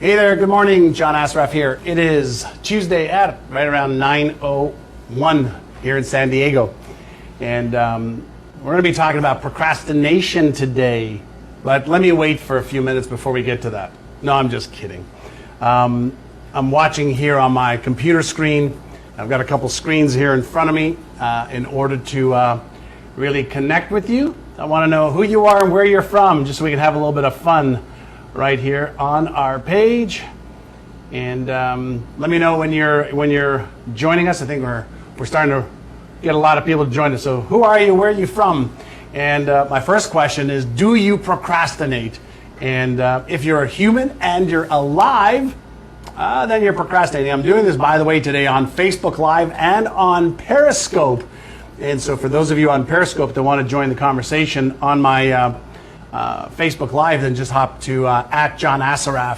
Hey there, good morning, John Assaraf here. It is Tuesday at right around 9:01 here in San Diego. And we're going to be talking about procrastination today. But let me wait for a few minutes before we get to that. No, I'm just kidding. I'm watching here on my computer screen. I've got a couple screens here in front of me in order to really connect with you. I want to know who you are and where you're from, just so we can have a little bit of fun right here on our page. And let me know when you're joining us. I think we're starting to get a lot of people to join us. So who are you? Where are you from? And my first question is, do you procrastinate? And if you're a human and you're alive, then you're procrastinating. I'm doing this, by the way, today on Facebook Live and on Periscope. And so for those of you on Periscope that want to join the conversation on my Facebook Live, then just hop to at John Assaraf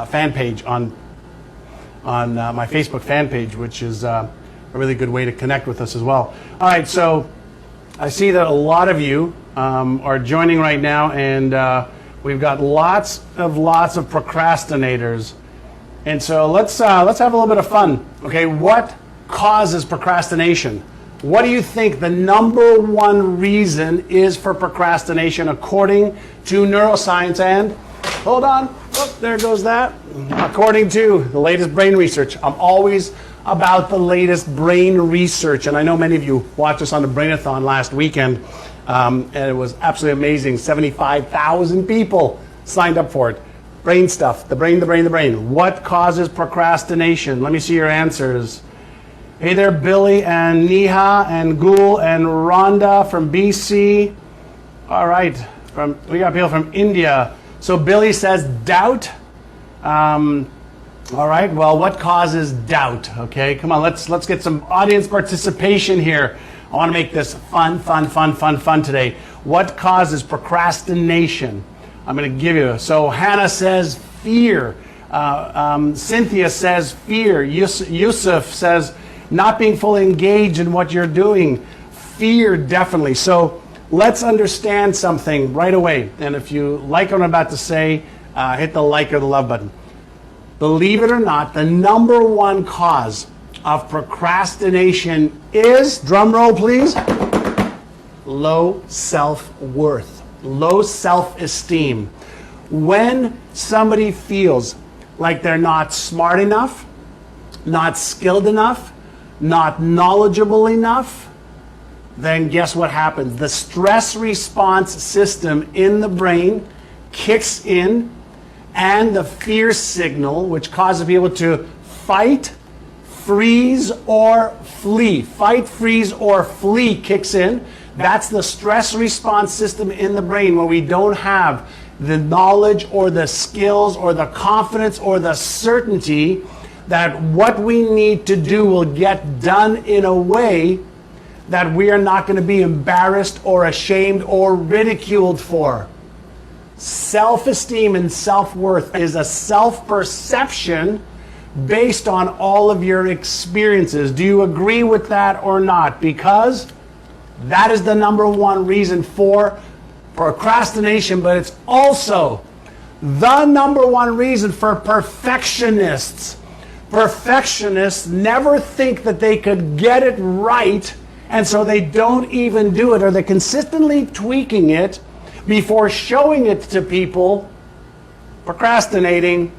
fan page on my Facebook fan page, which is a really good way to connect with us as well. All right, so I see that a lot of you are joining right now, and we've got lots of procrastinators. And so let's have a little bit of fun. Okay, what causes procrastination? What do you think the number one reason is for procrastination according to neuroscience? And hold on, oh, there goes that. According to the latest brain research. I'm always about the latest brain research, and I know many of you watched us on the Brainathon last weekend, and it was absolutely amazing. 75,000 people signed up for it. Brain stuff, the brain. What causes procrastination? Let me see your answers. Hey there, Billy and Neha and Gul and Rhonda from BC. All right, we got people from India. So Billy says doubt. All right, well, what causes doubt? Okay, come on, let's get some audience participation here. I want to make this fun today. What causes procrastination? I'm going to give you. So Hannah says fear. Cynthia says fear. Yusuf says not being fully engaged in what you're doing. Fear, definitely. So let's understand something right away. And if you like what I'm about to say, hit the like or the love button. Believe it or not, the number one cause of procrastination is, drum roll please, low self-worth, low self-esteem. When somebody feels like they're not smart enough, not skilled enough, not knowledgeable enough, then guess what happens? The stress response system in the brain kicks in, and the fear signal, which causes people to fight, freeze, or flee. Fight, freeze, or flee kicks in. That's the stress response system in the brain when we don't have the knowledge or the skills or the confidence or the certainty that what we need to do will get done in a way that we are not going to be embarrassed or ashamed or ridiculed for. Self-esteem and self-worth is a self-perception based on all of your experiences. Do you agree with that or not? Because that is the number one reason for procrastination, but it's also the number one reason for perfectionists. Perfectionists never think that they could get it right, and so they don't even do it, or they're consistently tweaking it before showing it to people, procrastinating,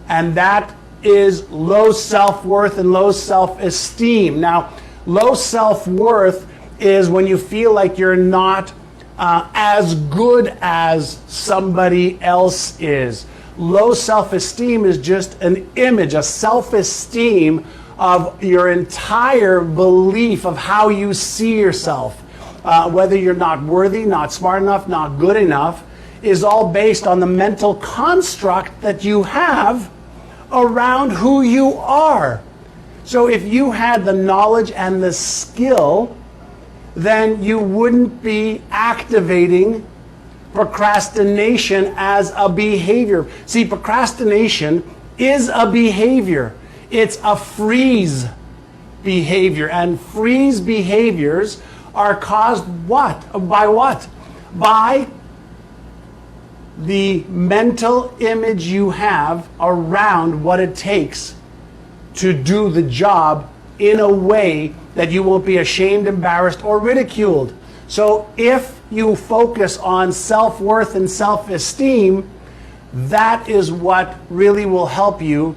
and that is low self-worth and low self-esteem. Now, low self-worth is when you feel like you're not as good as somebody else is. Low self-esteem is just an image, a self-esteem of your entire belief of how you see yourself. Whether you're not worthy, not smart enough, not good enough, is all based on the mental construct that you have around who you are. So if you had the knowledge and the skill, then you wouldn't be activating procrastination as a behavior. See, procrastination is a behavior. It's a freeze behavior. And freeze behaviors are caused what? By what? By the mental image you have around what it takes to do the job in a way that you won't be ashamed, embarrassed, or ridiculed. So if you focus on self-worth and self-esteem, that is what really will help you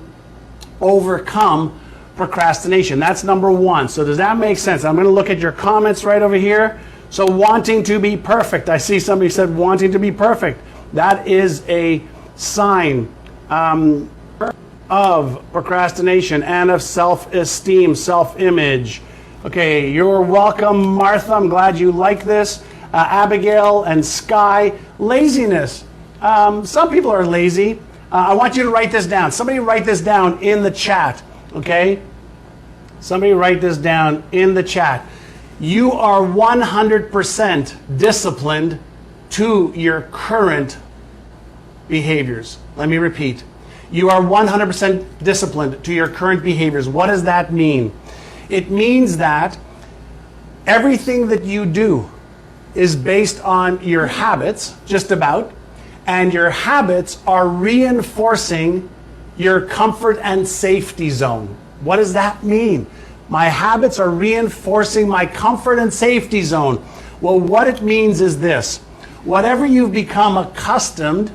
overcome procrastination. That's number one. So does that make sense? I'm going to look at your comments right over here. So wanting to be perfect. I see somebody said wanting to be perfect. That is a sign of procrastination and of self-esteem, self-image. Okay, you're welcome, Martha. I'm glad you like this. Abigail and Sky. Laziness. Some people are lazy. I want you to write this down. Somebody write this down in the chat, okay? Somebody write this down in the chat. You are 100% disciplined to your current behaviors. Let me repeat. You are 100% disciplined to your current behaviors. What does that mean? It means that everything that you do is based on your habits, just about, and your habits are reinforcing your comfort and safety zone. What does that mean? My habits are reinforcing my comfort and safety zone. Well, what it means is this. Whatever you've become accustomed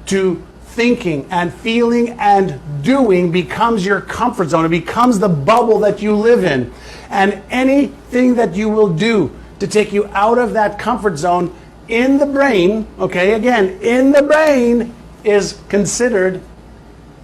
to thinking and feeling and doing becomes your comfort zone. It becomes the bubble that you live in. And anything that you will do to take you out of that comfort zone in the brain, okay, again, in the brain is considered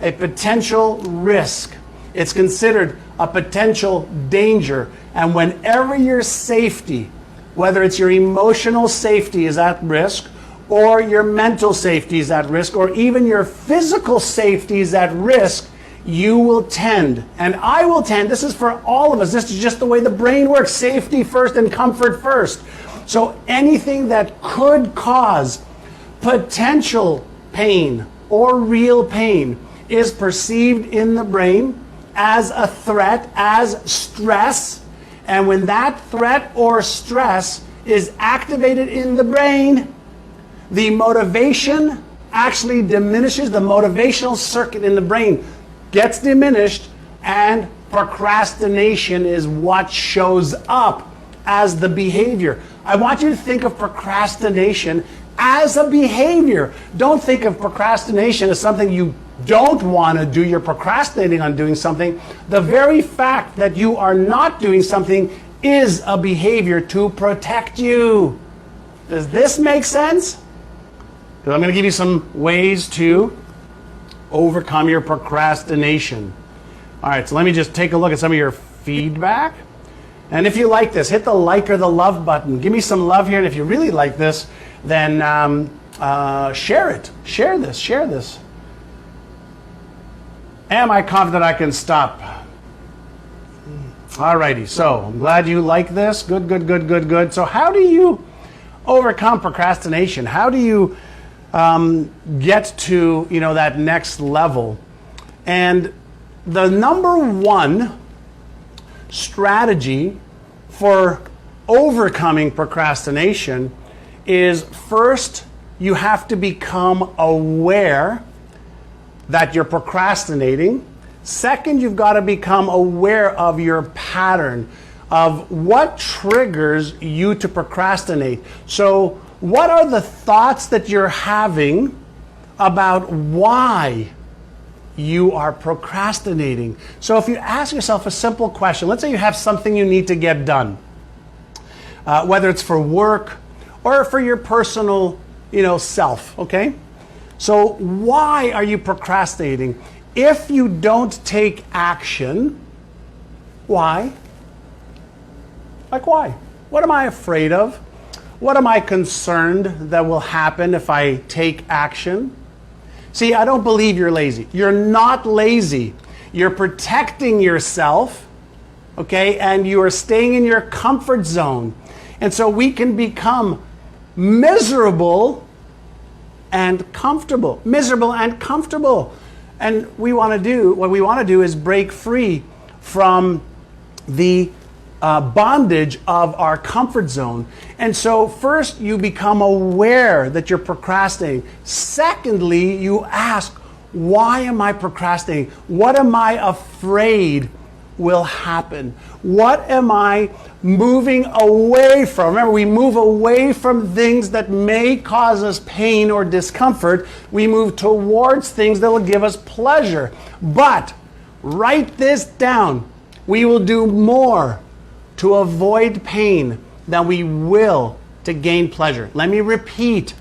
a potential risk. It's considered a potential danger. And whenever your safety, whether it's your emotional safety is at risk, or your mental safety is at risk, or even your physical safety is at risk, you will tend, and I will tend, this is for all of us, this is just the way the brain works, safety first and comfort first. So anything that could cause potential pain or real pain is perceived in the brain as a threat, as stress, and when that threat or stress is activated in the brain, the motivation actually diminishes. The motivational circuit in the brain gets diminished, and procrastination is what shows up as the behavior. I want you to think of procrastination as a behavior. Don't think of procrastination as something you don't want to do. You're procrastinating on doing something. The very fact that you are not doing something is a behavior to protect you. Does this make sense? Because I'm going to give you some ways to overcome your procrastination. All right, so let me just take a look at some of your feedback. And if you like this, hit the like or the love button. Give me some love here. And if you really like this, then share it. Share this. Am I confident I can stop? All righty, so I'm glad you like this. Good. So how do you overcome procrastination? How do you get to that next level? And the number one strategy for overcoming procrastination is, first, you have to become aware that you're procrastinating. Second, you've got to become aware of your pattern, of what triggers you to procrastinate. So what are the thoughts that you're having about why you are procrastinating? So if you ask yourself a simple question, let's say you have something you need to get done, whether it's for work or for your personal, self, okay? So why are you procrastinating? If you don't take action, why? Like why? What am I afraid of? What am I concerned that will happen if I take action? See, I don't believe you're lazy. You're not lazy. You're protecting yourself, okay? And you are staying in your comfort zone. And so we can become miserable and comfortable. Miserable and comfortable. And what we want to do is break free from the bondage of our comfort zone. And so first you become aware that you're procrastinating. Secondly, you ask, why am I procrastinating? What am I afraid will happen? What am I moving away from? Remember, we move away from things that may cause us pain or discomfort. We move towards things that will give us pleasure. But write this down. We will do more to avoid pain than we will to gain pleasure. Let me repeat.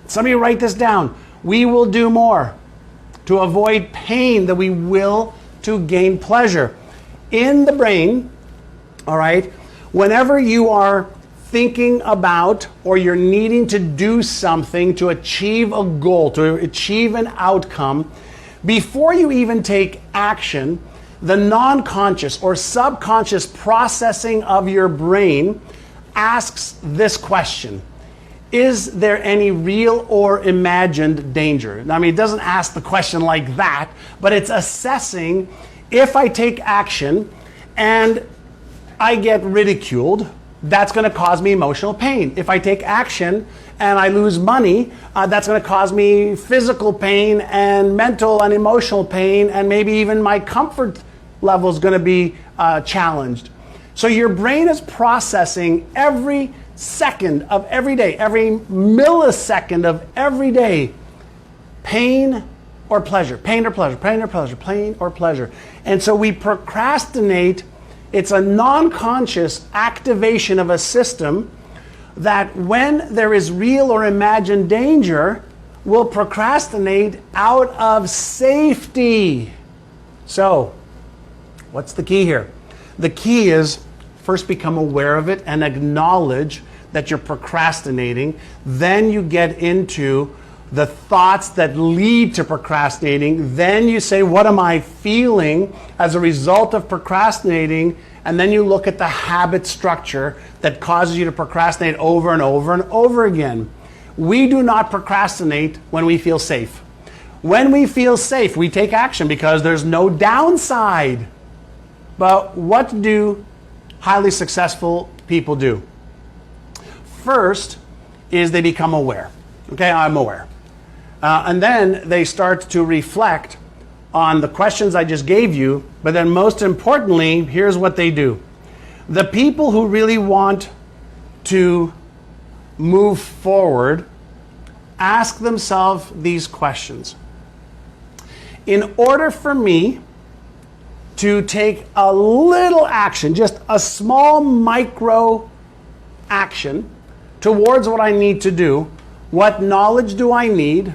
Somebody write this down. We will do more to avoid pain than we will to gain pleasure. In the brain, all right, whenever you are thinking about or you're needing to do something to achieve a goal, to achieve an outcome, before you even take action, the non-conscious or subconscious processing of your brain asks this question: is there any real or imagined danger? I mean, it doesn't ask the question like that, but it's assessing, if I take action and I get ridiculed, that's going to cause me emotional pain. If I take action and I lose money, that's going to cause me physical pain and mental and emotional pain, and maybe even my comfort level is going to be challenged. So your brain is processing every second of every day, every millisecond of every day, pain or pleasure, pain or pleasure, pain or pleasure, pain or pleasure. And so we procrastinate. It's a non-conscious activation of a system that when there is real or imagined danger, will procrastinate out of safety. So, what's the key here? The key is first become aware of it and acknowledge that you're procrastinating. Then you get into the thoughts that lead to procrastinating. Then you say, what am I feeling as a result of procrastinating? And then you look at the habit structure that causes you to procrastinate over and over and over again. We do not procrastinate when we feel safe. When we feel safe, we take action because there's no downside. But what do highly successful people do? First is they become aware. Okay, I'm aware. And then they start to reflect on the questions I just gave you, but then most importantly, here's what they do. The people who really want to move forward ask themselves these questions. In order for me to take a little action, just a small micro action towards what I need to do, what knowledge do I need?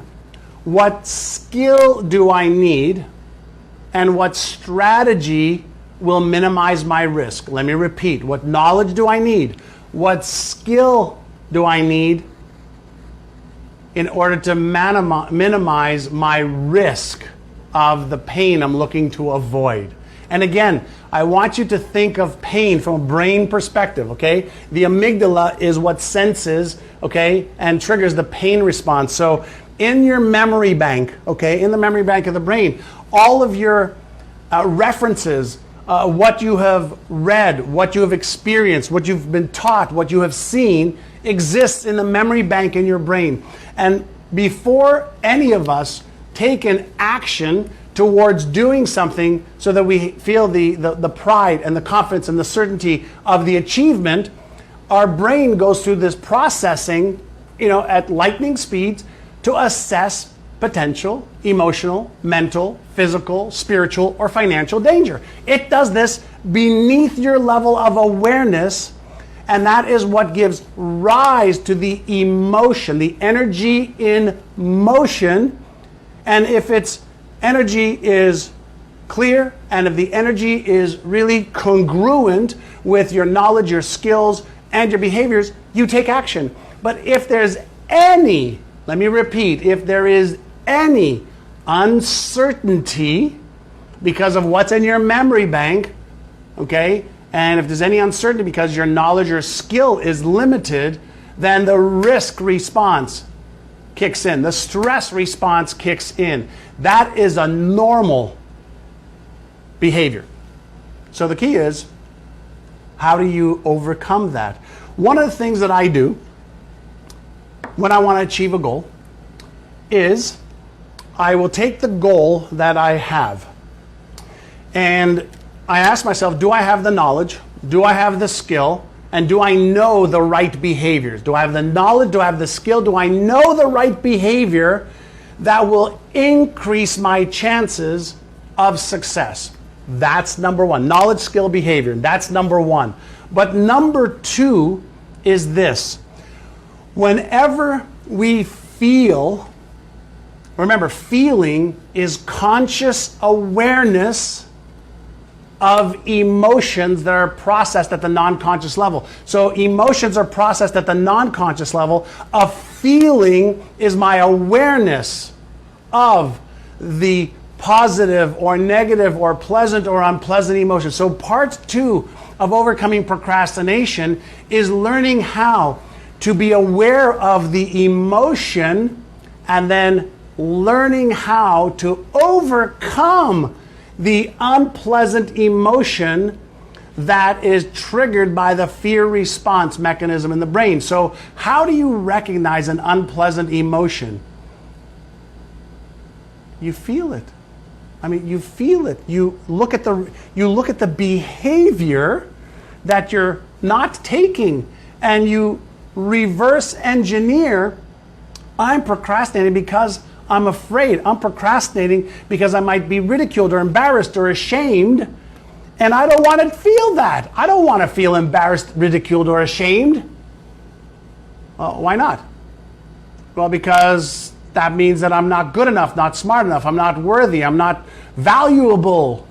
What skill do I need? And what strategy will minimize my risk? Let me repeat. What knowledge do I need? What skill do I need in order to minimize my risk of the pain I'm looking to avoid? And again, I want you to think of pain from a brain perspective, okay? The amygdala is what senses, okay, and triggers the pain response. So in your memory bank, okay, in the memory bank of the brain, all of your references, what you have read, what you have experienced, what you've been taught, what you have seen, exists in the memory bank in your brain. And before any of us take an action towards doing something so that we feel the pride and the confidence and the certainty of the achievement, our brain goes through this processing, at lightning speeds to assess potential emotional, mental, physical, spiritual, or financial danger. It does this beneath your level of awareness, and that is what gives rise to the emotion, the energy in motion. And if its energy is clear, and if the energy is really congruent with your knowledge, your skills, and your behaviors, you take action. But if there's any, let me repeat, if there is any uncertainty because of what's in your memory bank, okay, and if there's any uncertainty because your knowledge or skill is limited, then the risk response kicks in. The stress response kicks in. That is a normal behavior. So the key is How do you overcome that? One of the things that I do when I want to achieve a goal is I will take the goal that I have and I ask myself, do I have the knowledge? Do I have the skill? And do I know the right behaviors? Do I have the knowledge? Do I have the skill? Do I know the right behavior that will increase my chances of success? That's number one. Knowledge, skill, behavior. That's number one. But number two is this. Whenever we feel, remember, feeling is conscious awareness of emotions that are processed at the non-conscious level. So emotions are processed at the non-conscious level. A feeling is my awareness of the positive or negative or pleasant or unpleasant emotions. So part two of overcoming procrastination is learning how to be aware of the emotion and then learning how to overcome the unpleasant emotion that is triggered by the fear response mechanism in the brain. So how do you recognize an unpleasant emotion? You feel it. I mean, you feel it. You look at the behavior that you're not taking and you reverse engineer. I'm procrastinating because I'm afraid. I'm procrastinating because I might be ridiculed or embarrassed or ashamed, and I don't want to feel that. I don't want to feel embarrassed, ridiculed, or ashamed. Why not? Well, because that means that I'm not good enough, not smart enough, I'm not worthy, I'm not valuable.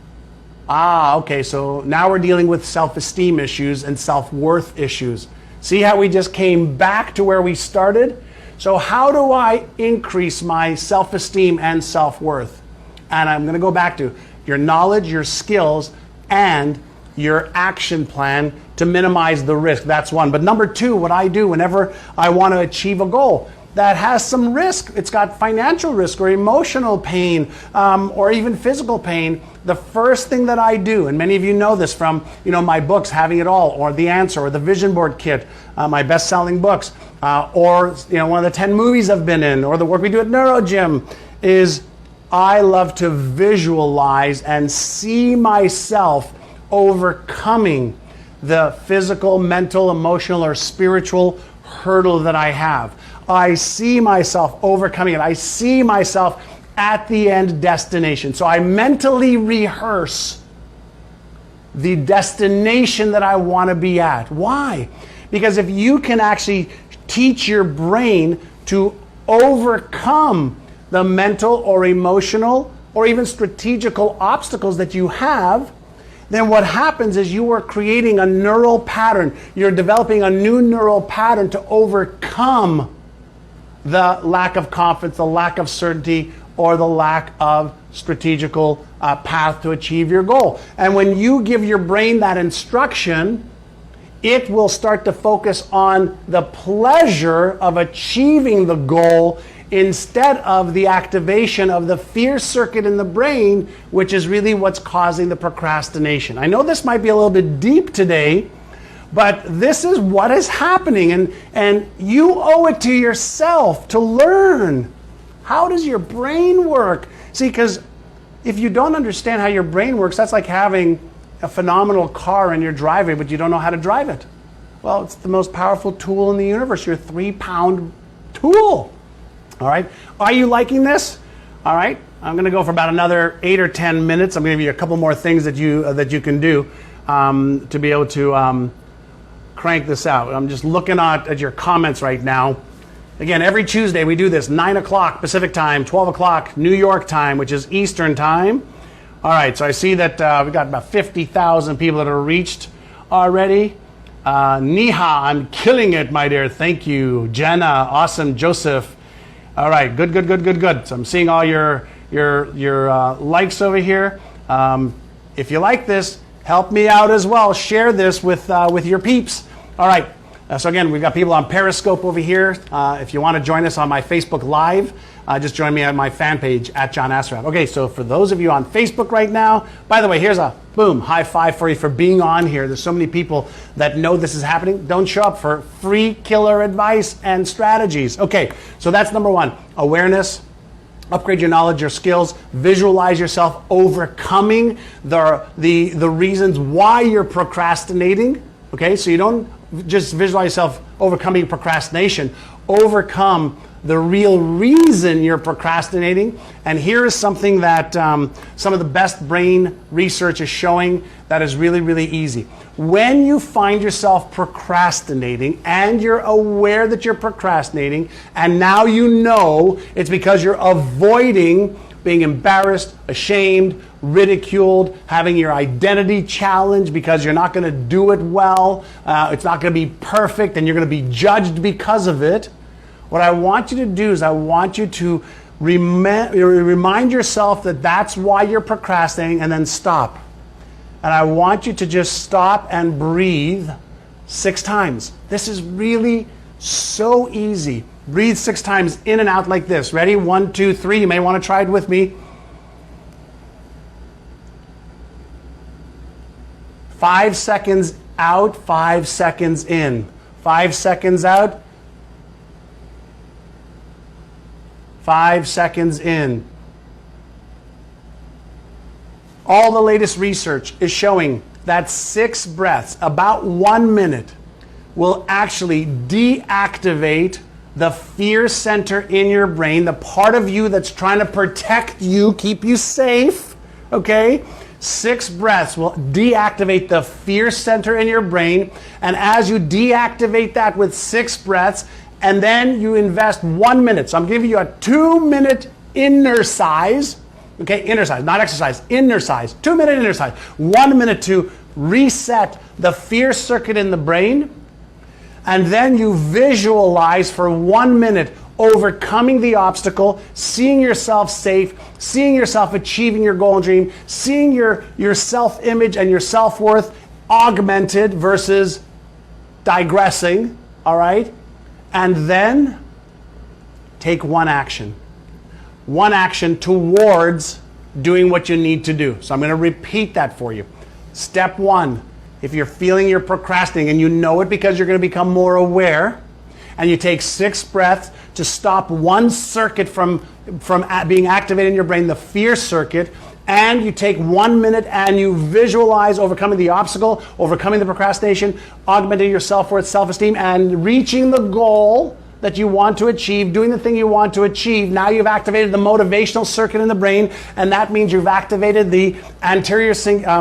Okay, so now we're dealing with self-esteem issues and self-worth issues. See how we just came back to where we started? So how do I increase my self-esteem and self-worth? And I'm going to go back to your knowledge, your skills, and your action plan to minimize the risk. That's one. But number two, what I do whenever I want to achieve a goal that has some risk, it's got financial risk or emotional pain or even physical pain, the first thing that I do, and many of you know this from my books, Having It All, or The Answer, or the Vision Board Kit, my best-selling books, or one of the 10 movies I've been in, or the work we do at NeuroGym, is I love to visualize and see myself overcoming the physical, mental, emotional, or spiritual hurdle that I have. I see myself overcoming it. I see myself at the end destination. So I mentally rehearse the destination that I want to be at. Why? Because if you can actually teach your brain to overcome the mental or emotional or even strategical obstacles that you have, then what happens is you are creating a neural pattern. You're developing a new neural pattern to overcome the lack of confidence, the lack of certainty, or the lack of strategical path to achieve your goal. And when you give your brain that instruction, it will start to focus on the pleasure of achieving the goal instead of the activation of the fear circuit in the brain, which is really what's causing the procrastination. I know this might be a little bit deep today, but this is what is happening, and you owe it to yourself to learn. How does your brain work? See, because if you don't understand how your brain works, that's like having a phenomenal car in your driveway, but you don't know how to drive it. Well, it's the most powerful tool in the universe, your 3-pound tool. All right, are you liking this? All right, I'm going to go for about another 8 or 10 minutes. I'm going to give you a couple more things that you can do to be able to crank this out. I'm just looking at your comments right now. Again, every Tuesday we do this, 9 o'clock Pacific time, 12 o'clock New York time, which is Eastern time. All right, so I see that we've got about 50,000 people that are reached already. Niha, I'm killing it, my dear. Thank you. Jenna, awesome. Joseph. All right, good. So I'm seeing all your likes over here. If you like this, help me out as well. Share this with your peeps. All right. So again, we've got people on Periscope over here. If you want to join us on my Facebook Live, just join me on my fan page at John Assaraf. Okay, so for those of you on Facebook right now, by the way, here's a boom, high five for you for being on here. There's so many people that know this is happening. Don't show up for free killer advice and strategies. Okay, so that's number one, awareness. Upgrade your knowledge, your skills, visualize yourself overcoming the reasons why you're procrastinating. Okay, so you don't just visualize yourself overcoming procrastination, overcome the real reason you're procrastinating. And here is something that some of the best brain research is showing that is really, really easy. When you find yourself procrastinating and you're aware that you're procrastinating, and now you know it's because you're avoiding being embarrassed, ashamed, ridiculed, having your identity challenged because you're not going to do it well, it's not going to be perfect, and you're going to be judged because of it. What I want you to do is I want you to remind yourself that that's why you're procrastinating, and then stop. And I want you to just stop and breathe 6 times. This is really so easy. Breathe 6 times in and out like this. Ready? 1, 2, 3. You may want to try it with me. 5 seconds out, 5 seconds in. 5 seconds out. 5 seconds in. All the latest research is showing that 6 breaths, about 1 minute, will actually deactivate the fear center in your brain, the part of you that's trying to protect you, keep you safe, okay? 6 breaths will deactivate the fear center in your brain, and as you deactivate that with 6 breaths, and then you invest 1 minute. So I'm giving you a 2-minute inner size, okay, inner size, not exercise, inner size, 2-minute inner size, 1 minute to reset the fear circuit in the brain, and then you visualize for 1 minute overcoming the obstacle, seeing yourself safe, seeing yourself achieving your goal and dream, seeing your self-image and your self-worth augmented versus digressing, all right? And then take 1 action. 1 action towards doing what you need to do. So I'm going to repeat that for you. Step 1, if you're feeling you're procrastinating and you know it because you're going to become more aware, and you take 6 breaths to stop 1 circuit from being activated in your brain, the fear circuit, and you take 1 minute and you visualize overcoming the obstacle, overcoming the procrastination, augmenting your self-worth, self-esteem, and reaching the goal that you want to achieve, doing the thing you want to achieve. Now you've activated the motivational circuit in the brain, and that means you've activated the anterior, the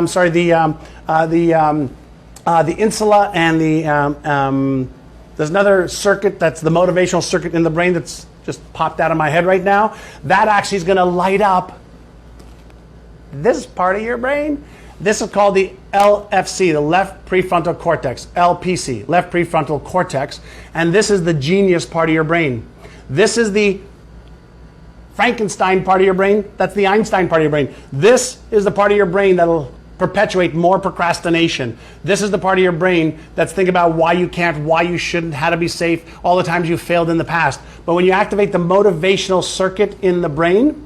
insula and the, there's another circuit that's the motivational circuit in the brain that's just popped out of my head right now. That actually is going to light up this part of your brain. This is called the LFC, the left prefrontal cortex, LPC, left prefrontal cortex, and this is the genius part of your brain. This is the Frankenstein part of your brain. That's the Einstein part of your brain. This is the part of your brain that'll perpetuate more procrastination. This is the part of your brain that's thinking about why you can't, why you shouldn't, how to be safe, all the times you failed in the past. But when you activate the motivational circuit in the brain,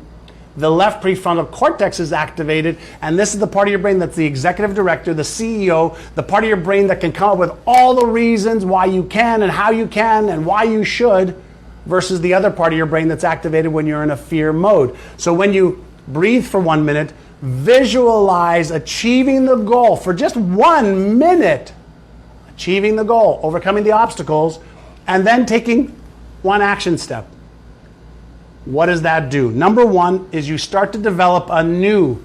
the left prefrontal cortex is activated, and this is the part of your brain that's the executive director, the CEO, the part of your brain that can come up with all the reasons why you can and how you can and why you should, versus the other part of your brain that's activated when you're in a fear mode. So when you breathe for 1 minute, visualize achieving the goal for just 1 minute, achieving the goal, overcoming the obstacles, and then taking 1 action step. What does that do? Number 1 is you start to develop a new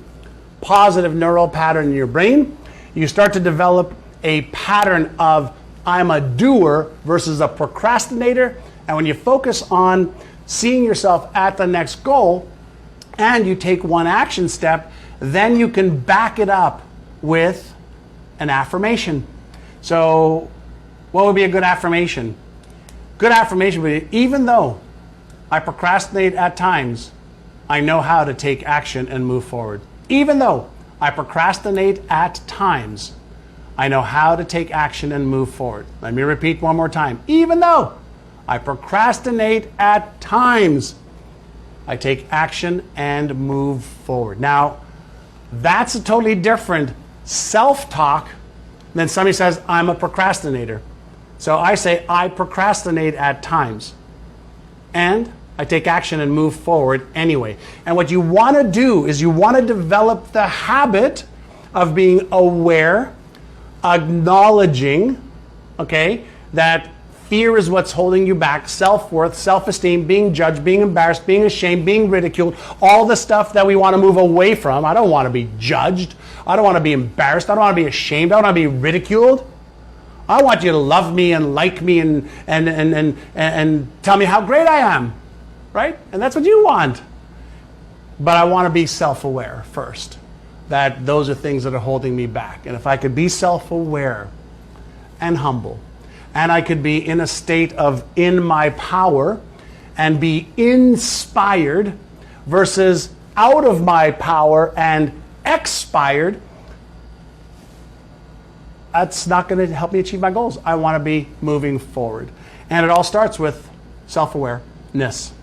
positive neural pattern in your brain. You start to develop a pattern of I'm a doer versus a procrastinator. And when you focus on seeing yourself at the next goal and you take 1 action step, then you can back it up with an affirmation. So what would be a good affirmation? Good affirmation would be, even though I procrastinate at times, I know how to take action and move forward. Even though I procrastinate at times, I know how to take action and move forward. Let me repeat 1 more time. Even though I procrastinate at times, I take action and move forward. Now, that's a totally different self-talk than somebody says, I'm a procrastinator. So I say, I procrastinate at times. And I take action and move forward anyway. And what you want to do is you want to develop the habit of being aware, acknowledging, okay, that fear is what's holding you back, self-worth, self-esteem, being judged, being embarrassed, being ashamed, being ridiculed, all the stuff that we want to move away from. I don't want to be judged. I don't want to be embarrassed. I don't want to be ashamed. I don't want to be ridiculed. I want you to love me and like me and tell me how great I am, right? And that's what you want. But I want to be self-aware first, that those are things that are holding me back. And if I could be self-aware and humble, and I could be in a state of in my power and be inspired versus out of my power and expired, that's not going to help me achieve my goals. I want to be moving forward. And it all starts with self-awareness.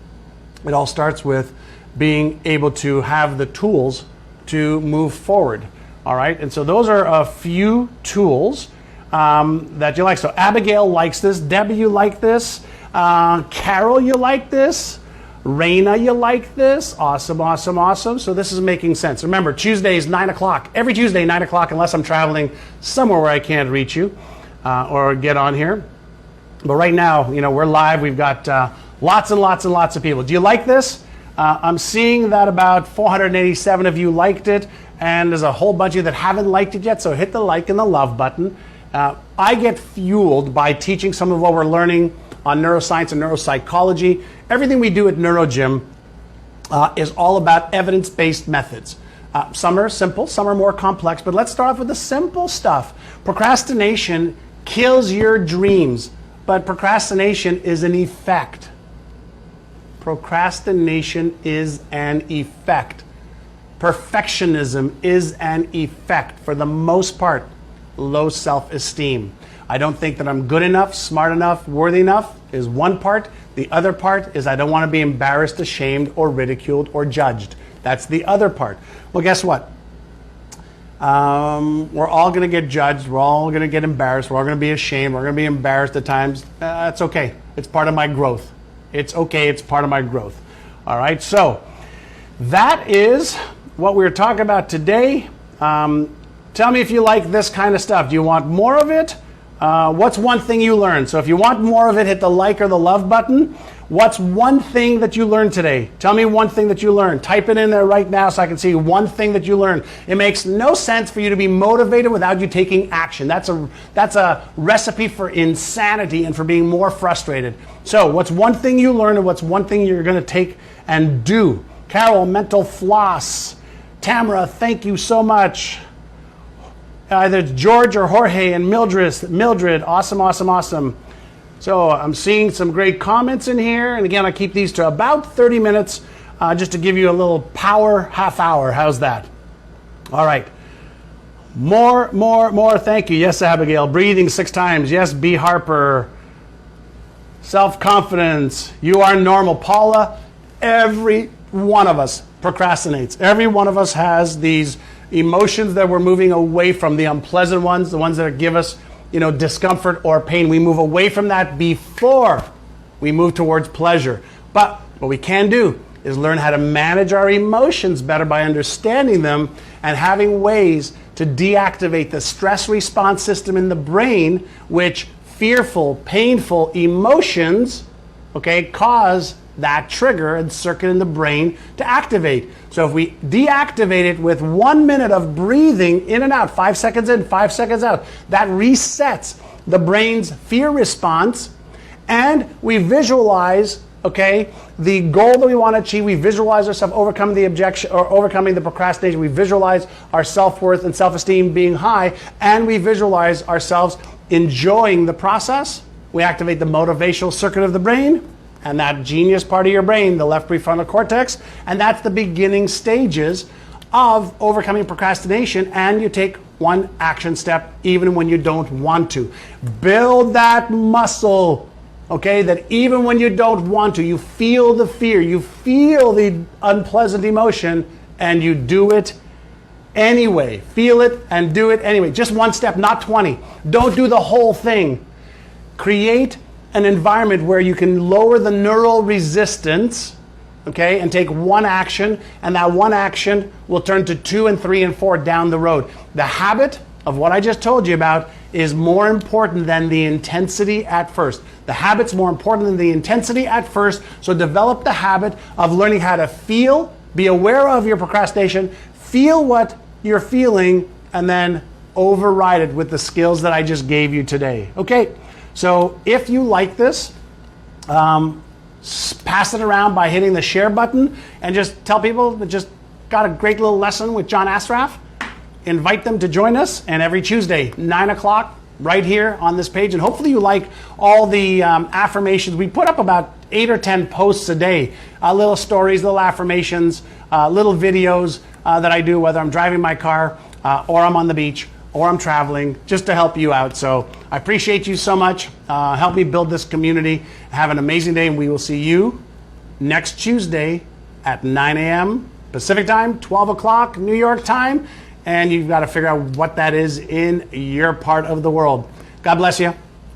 It all starts with being able to have the tools to move forward. All right? And so those are a few tools that you like. So Abigail likes this. Debbie, you like this. Carol, you like this. Raina, you like this. Awesome, awesome, awesome. So this is making sense. Remember, Tuesdays, 9 o'clock. Every Tuesday, 9 o'clock, unless I'm traveling somewhere where I can't reach you or get on here. But right now, you know, we're live. We've got lots and lots and lots of people. Do you like this? I'm seeing that about 487 of you liked it, and there's a whole bunch of you that haven't liked it yet, so hit the like and the love button. I get fueled by teaching some of what we're learning on neuroscience and neuropsychology. Everything we do at NeuroGym is all about evidence-based methods. Some are simple, some are more complex, but let's start off with the simple stuff. Procrastination kills your dreams, but procrastination is an effect. Procrastination is an effect. Perfectionism is an effect. For the most part, low self-esteem. I don't think that I'm good enough, smart enough, worthy enough is one part. The other part is I don't want to be embarrassed, ashamed, or ridiculed, or judged. That's the other part. Well, guess what? We're all going to get judged. We're all going to get embarrassed. We're all going to be ashamed. We're going to be embarrassed at times. It's okay. It's part of my growth. It's okay. It's part of my growth. All right. So that is what we're talking about today. Tell me if you like this kind of stuff. Do you want more of it? What's one thing you learned? So if you want more of it, hit the like or the love button. What's one thing that you learned today? Tell me one thing that you learned. Type it in there right now so I can see one thing that you learned. It makes no sense for you to be motivated without you taking action. That's a recipe for insanity and for being more frustrated. So what's one thing you learned and what's one thing you're going to take and do? Carol, mental floss. Tamara, thank you so much. Either it's George or Jorge and Mildred. Awesome, awesome, awesome. So I'm seeing some great comments in here. And again, I keep these to about 30 minutes just to give you a little power half hour. How's that? All right. More. Thank you. Yes, Abigail. Breathing 6 times. Yes, B. Harper. Self-confidence. You are normal. Paula, every one of us procrastinates. Every one of us has these emotions that we're moving away from, the unpleasant ones, the ones that give us, discomfort or pain. We move away from that before we move towards pleasure. But what we can do is learn how to manage our emotions better by understanding them and having ways to deactivate the stress response system in the brain, which fearful, painful emotions, cause that trigger and circuit in the brain to activate. So if we deactivate it with 1 minute of breathing in and out, 5 seconds in, 5 seconds out, that resets the brain's fear response, and we visualize, the goal that we want to achieve. We visualize ourselves overcoming the objection or overcoming the procrastination. We visualize our self-worth and self-esteem being high, and we visualize ourselves enjoying the process. We activate the motivational circuit of the brain, and that genius part of your brain, the left prefrontal cortex, and that's the beginning stages of overcoming procrastination, and you take one action step even when you don't want to. Build that muscle, okay, that even when you don't want to, you feel the fear, you feel the unpleasant emotion, and you do it anyway. Feel it and do it anyway. Just one step, not 20. Don't do the whole thing. Create an environment where you can lower the neural resistance, okay, and take one action, and that one action will turn to 2 and 3 and 4 down the road. The habit of what I just told you about is more important than the intensity at first. The habit's more important than the intensity at first, so develop the habit of learning how to feel, be aware of your procrastination, feel what you're feeling, and then override it with the skills that I just gave you today. Okay, so if you like this, pass it around by hitting the share button and just tell people that just got a great little lesson with John Assaraf. Invite them to join us, and every Tuesday, 9 o'clock, right here on this page. And hopefully you like all the affirmations. We put up about 8 or 10 posts a day, little stories, little affirmations, little videos that I do, whether I'm driving my car or I'm on the beach or I'm traveling, just to help you out. So I appreciate you so much. Help me build this community. Have an amazing day, and we will see you next Tuesday at 9 a.m. Pacific time, 12 o'clock New York time, and you've got to figure out what that is in your part of the world. God bless you.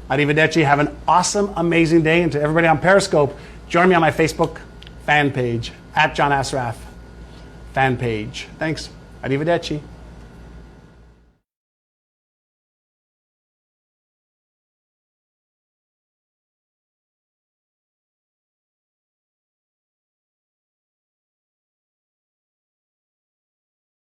Arrivederci. Have an awesome, amazing day. And to everybody on Periscope, join me on my Facebook fan page, @John Assaraf fan page. Thanks. Arrivederci.